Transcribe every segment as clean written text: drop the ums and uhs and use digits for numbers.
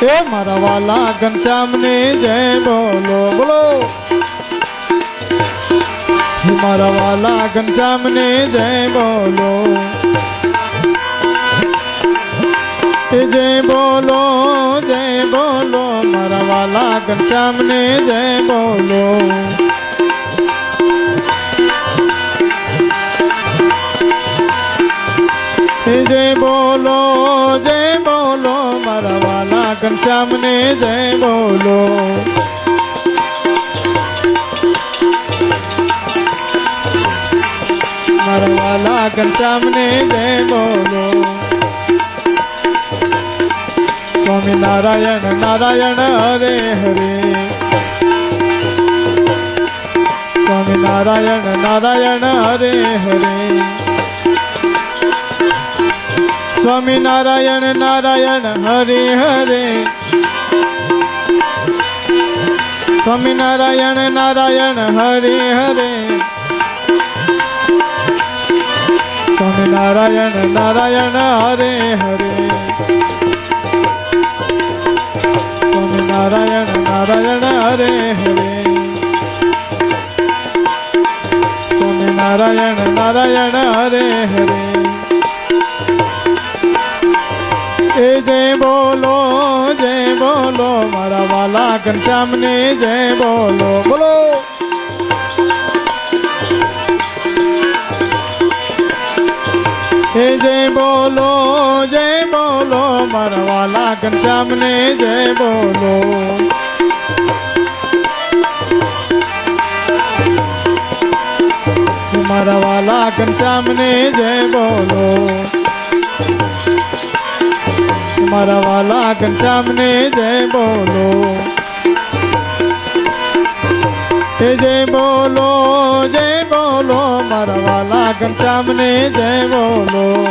એ મારા વાલા ઘનશ્યામને જય બોલો બોલો. મારા વાલા ઘનશ્યામને જય બોલો. જય બોલો જય બોલો મારા વાલા ઘનશ્યામને જય બોલો. જય બોલો જય બોલો મારા વાલા ઘનશ્યામને જય બોલો. મારા વાલા ઘનશ્યામને જય બોલો. સ્વામી નારાયણ નારાયણ હરે હરે. સ્વામી નારાયણ નારાયણ હરે હરે. સ્વામી નારાયણ નારાયણ હરે હરે. સ્વામી નારાયણ નારાયણ હરે હરે. સ્વામી નારાયણ નારાયણ હરે હરે. સ્વામી નારાયણ નારાયણ હરે હરે. સ્વામી નારાયણ નારાયણ હરે હરે. જય બોલો મારા વાલા ઘનશ્યામને જય બોલો બોલો. જય બોલો મારા વાલા ઘનશ્યામને જય બોલો. મારા વાલા ઘનશ્યામને જય બોલો. મારા વાલા ઘનશ્યામને જય બોલો. જય બોલો મારા વાલા ઘનશ્યામને જય બોલો.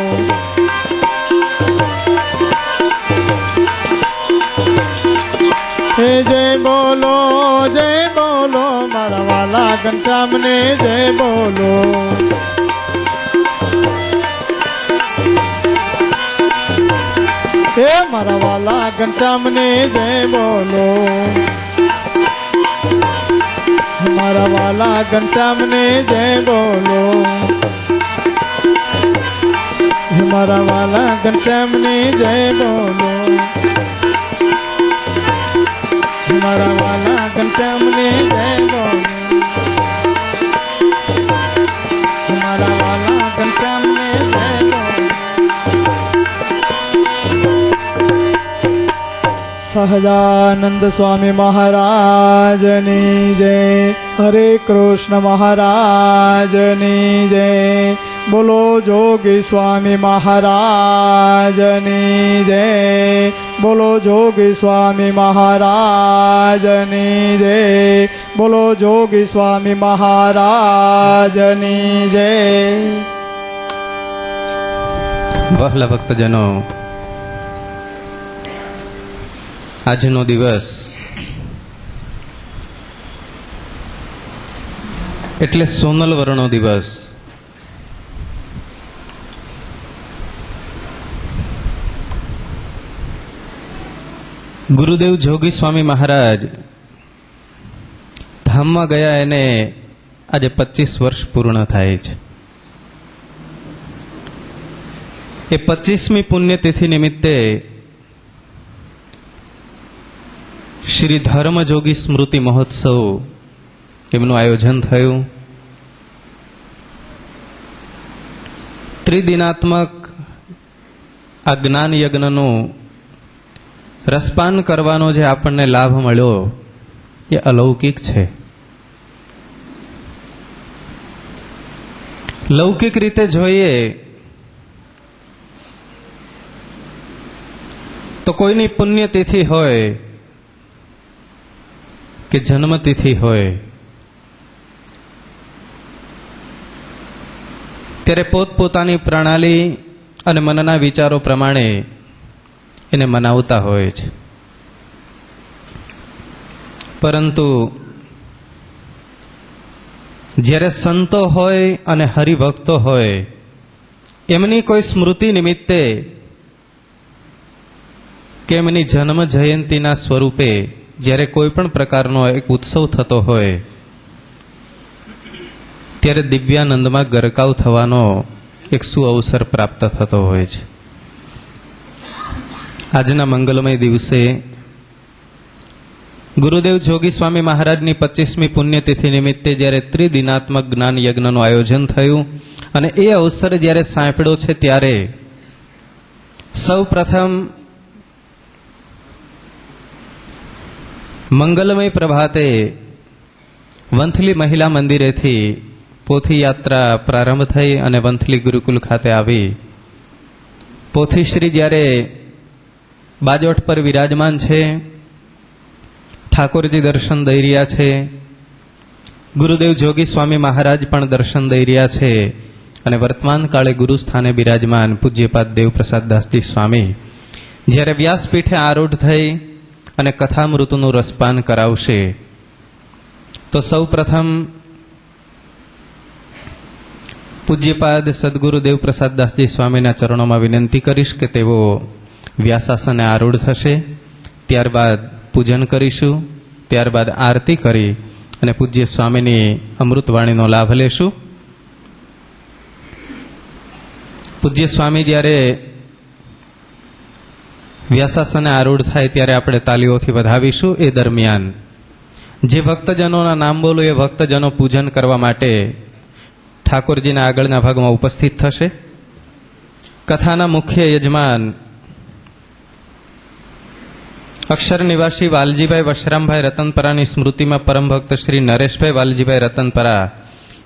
જય બોલો મારા વાલા ઘનશ્યામને જય બોલો. હે મારા વાલા ઘનશ્યામને જય બોલો. મારા વાલા ઘનશ્યામને જય બોલો. મારા વાલા ઘનશ્યામને જય બોલો. મારા વાલા ઘનશ્યામને જય બોલો. મારા વાલા ઘનશ્યામને જય બોલો. સહજાનંદ સ્વામી મહારાજની જય. હરે કૃષ્ણ મહારાજની જય. બોલો જોગી સ્વામી મહારાજની જય. બોલો જોગી સ્વામી મહારાજની જય. બોલો જોગી સ્વામી મહારાજની જય. વહાલા ભક્તજનો, આજનો દિવસ એટલે સોનલવરનો દિવસ. ગુરુદેવ જોગી સ્વામી મહારાજ ધામમાં ગયા એને આજે 25 વર્ષ પૂર્ણ થાય છે. એ 25મી પુણ્યતિથિ નિમિત્તે શ્રી ધર્મજોગી સ્મૃતિ મહોત્સવ એમનું આયોજન થયું. ત્રિદિનાત્મક આ જ્ઞાન યજ્ઞનું રસપાન કરવાનો જે આપણને લાભ મળ્યો એ અલૌકિક છે. લૌકિક રીતે જોઈએ તો કોઈની પુણ્યતિથિ હોય કે જન્મતિથિ હોય ત્યારે પોતપોતાની પ્રણાલી અને મનના વિચારો પ્રમાણે એને મનાવતા હોય છે. પરંતુ જ્યારે સંતો હોય અને હરિભક્તો હોય એમની કોઈ સ્મૃતિ નિમિત્તે કે કે એમની જન્મ જયંતિના સ્વરૂપે જ્યારે કોઈ પણ પ્રકારનો એક ઉત્સવ થતો હોય ત્યારે દિવ્યાનંદમાં ગરકાવ થવાનો એક સુઅવસર પ્રાપ્ત થતો હોય છે. આજના મંગલમય દિવસે ગુરુદેવ જોગી સ્વામી મહારાજની 25મી પુણ્યતિથિ નિમિત્તે જ્યારે ત્રિદિનાત્મક જ્ઞાન યજ્ઞનું આયોજન થયું અને એ અવસર જ્યારે સાંપડ્યો છે ત્યારે સૌ પ્રથમ મંગલમય પ્રભાતે વંથલી મહિલા મંદિરેથી પોથી યાત્રા પ્રારંભ થઈ અને વંથલી ગુરુકુલ ખાતે આવી. પોથીશ્રી જ્યારે બાજોઠ પર વિરાજમાન છે, ઠાકોરજી દર્શન દઈ રહ્યા છે, ગુરુદેવ જોગી સ્વામી મહારાજ પણ દર્શન દઈ રહ્યા છે અને વર્તમાન કાળે ગુરુ સ્થાને બિરાજમાન પૂજ્યપાદ દેવપ્રસાદ દાસજી સ્વામી જ્યારે વ્યાસપીઠે આરૂઢ થઈ અને કથામૃતનું રસપાન કરાવશે તો સૌ પ્રથમ પૂજ્યપાદ સદગુરુ દેવપ્રસાદ દાસજી સ્વામીના ચરણોમાં વિનંતી કરીશ કે તેઓ વ્યાસાસને આરૂઢ થશે. ત્યારબાદ પૂજન કરીશું, ત્યારબાદ આરતી કરી અને પૂજ્ય સ્વામીની અમૃતવાણીનો લાભ લેશું. પૂજ્ય સ્વામી જ્યારે વ્યાસાસને આરૂઢ થાય ત્યારે આપણે તાલીઓથી વધાવીશું. એ દરમિયાન જે ભક્તજનોના નામ બોલું એ ભક્તજનો પૂજન કરવા માટે ઠાકોરજીના આગળના ભાગમાં ઉપસ્થિત થશે. કથાના મુખ્ય યજમાન અક્ષર નિવાસી વાલજીભાઈ વશરામભાઈ રતનપરાની સ્મૃતિમાં પરમ ભક્ત શ્રી નરેશભાઈ વાલજીભાઈ રતનપરા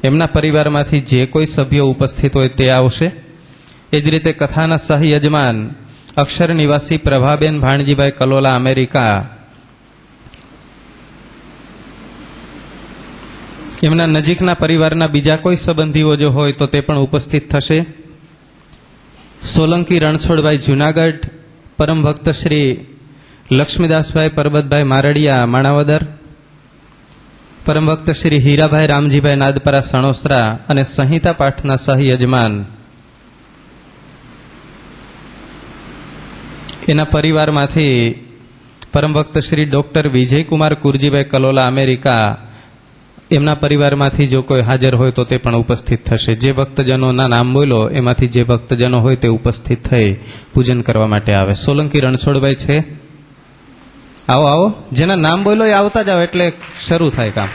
એમના પરિવારમાંથી જે કોઈ સભ્યો ઉપસ્થિત હોય તે આવશે. એ જ રીતે કથાના સહ યજમાન અક્ષર નિવાસી પ્રભાબેન ભાણજીભાઈ કલોલા અમેરિકા એમના નજીકના પરિવારના બીજા કોઈ સંબંધીઓ જો હોય તો તે પણ ઉપસ્થિત થશે. સોલંકી રણછોડભાઈ જુનાગઢ, પરમ ભક્ત શ્રી લક્ષ્મીદાસભાઈ પરબતભાઈ મારડિયા માણાવદર, પરમ ભક્ત શ્રી હીરાભાઈ રામજીભાઈ નાદપરા સણોસરા અને સંહિતા પાઠના સહ યજમાન એના પરિવારમાંથી પરમ ભક્ત શ્રી ડોક્ટર વિજયકુમાર કુરજીભાઈ કલોલા અમેરિકા એમના પરિવારમાંથી જો કોઈ હાજર હોય તો તે પણ ઉપસ્થિત થશે. જે ભક્તજનોના નામ બોલો એમાંથી જે ભક્તજનો હોય તે ઉપસ્થિત થઈ પૂજન કરવા માટે આવે. સોલંકી રણછોડભાઈ છે, આવો આવો. જેના નામ બોલો એ આવતા જાઓ એટલે શરૂ થાય કામ.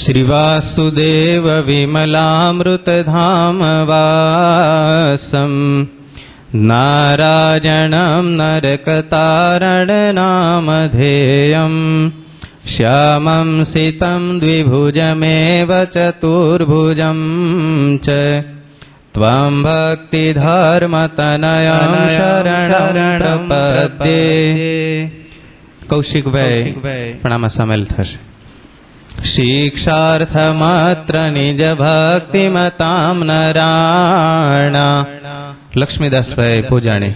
શ્રી વાસુદેવ વિમલામૃતધામ વાસમ નારાયણમ નરકતારણ નામધેયમ શ્યામં સિતં દ્વિભુજમેવ ચતુર્ભુજં ચ ત્વં ભક્તિધર્મતનયં શરણં પ્રપદ્યે. કૌશિકભાઈ પણ આમાં સામેલ થશે. શિક્ષાર્થમાત્ર નિજ ભક્તિમતામ નરાણા. લક્ષ્મીદાસભાઈ પૂજાણી.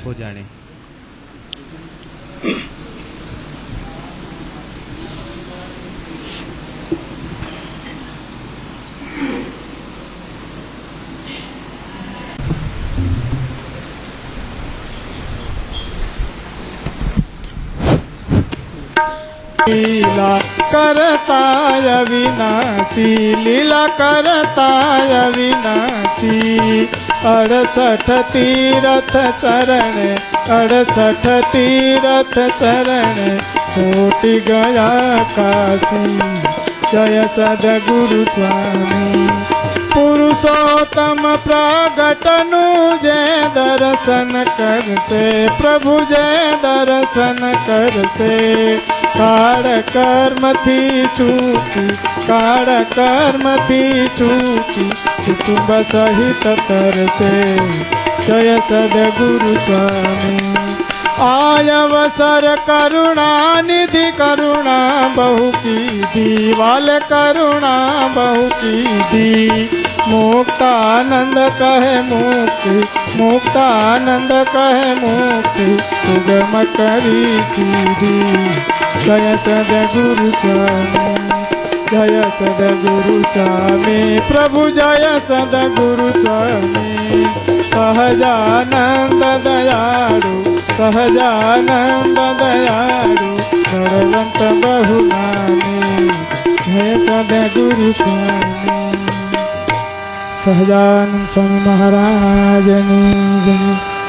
લીલા કરતાય વિનાશી, લીલા કરતાય વિનાશી. 68 તીરથ ચરણે, 68 તીરથ ચરણે છૂટી ગયા કાશી. જય સદગુરુ સ્વામી. પુરુષોત્તમ પ્રગટનું જે દર્શન કરશે, પ્રભુ જે દર્શન કરશે. કાળ કર્મથી છૂટી, કાળ કર્મથી છૂટી કુટુંબ સહિત તરશે. જય સદગુરુ સ્વામી. આયવસર કરુણા નિધિ, કરુણા બહુ કીધી, વાલ કરુણા બહુ કીધી. મુક્તાનંદ કહે મુક્તિ, મુક્તાનંદ કહે મુક્તિ સુગમ કરી દીધી. જય સદગુરુ સ્વામી. જય સદગુરુ સ્વામી પ્રભુ જય સદગુરુ સ્વામી સહજાનંદ દયાળુ સહજાનંદ દયાળુ બળવંત બહુ નામી જય સદગુરુ સ્વામી સહજાનંદ સ્વામી મહારાજની જય.